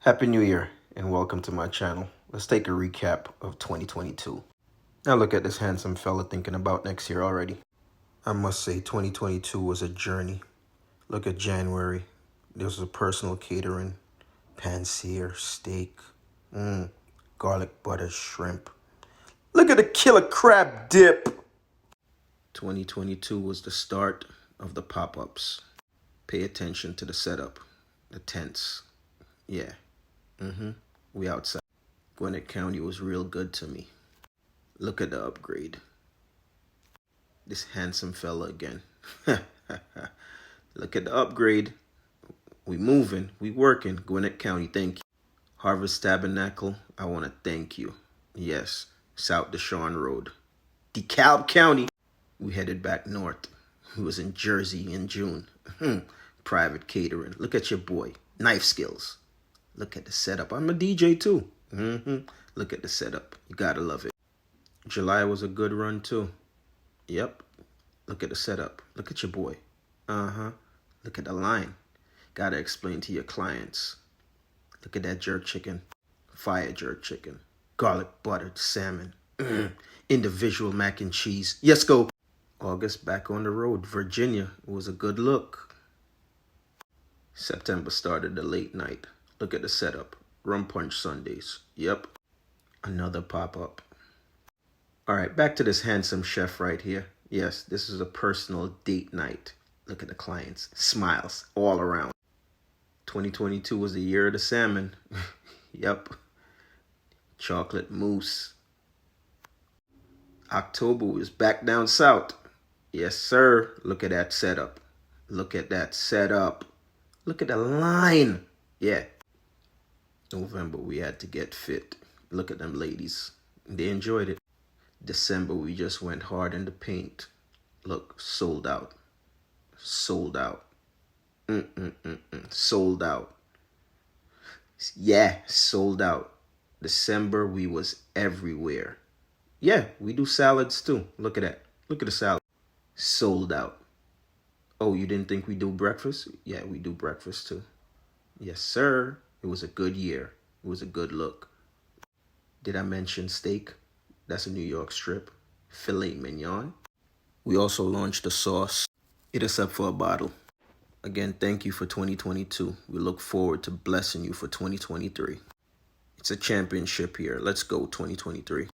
Happy New Year and welcome to my channel. Let's take a recap of 2022. Now look at this handsome fella thinking about next year already. I must say 2022 was a journey. Look at January. This was a personal catering, pan-sear, steak, garlic butter, shrimp. Look at the killer crab dip. 2022 was the start of the pop-ups. Pay attention to the setup, the tents. Yeah. We outside. Gwinnett County was real good to me. Look at the upgrade. This handsome fella again. Look at the upgrade. We moving. We working. Gwinnett County, thank you. Harvest Tabernacle, I want to thank you. Yes, South Deshaun Road. DeKalb County. We headed back north. We was in Jersey in June. Private catering. Look at your boy. Knife skills. Look at the setup. I'm a DJ too. Look at the setup. You gotta love it. July was a good run too. Yep. Look at the setup. Look at your boy. Look at the line. Gotta explain to your clients. Look at that jerk chicken. Fire jerk chicken. Garlic buttered salmon. Individual mac and cheese. Yes, go. August back on the road. Virginia was a good look. September started the late night. Look at the setup. Rum punch Sundays. Yep. Another pop-up. All right, back to this handsome chef right here. Yes, this is a personal date night. Look at the clients. Smiles all around. 2022 was the year of the salmon. Yep. Chocolate mousse. October was back down south. Yes, sir. Look at that setup. Look at that setup. Look at the line. Yeah. November, we had to get fit. Look at them ladies. They enjoyed it. December, we just went hard in the paint. Look, sold out. Sold out. Sold out. Yeah, sold out. December, we was everywhere. Yeah, we do salads too. Look at that. Look at the salad. Sold out. Oh, you didn't think we do breakfast? Yeah, we do breakfast too. Yes, sir. It was a good year. It was a good look. Did I mention steak? That's a New York strip. Filet mignon. We also launched a sauce. Hit us up for a bottle. Again, thank you for 2022. We look forward to blessing you for 2023. It's a championship here. Let's go 2023.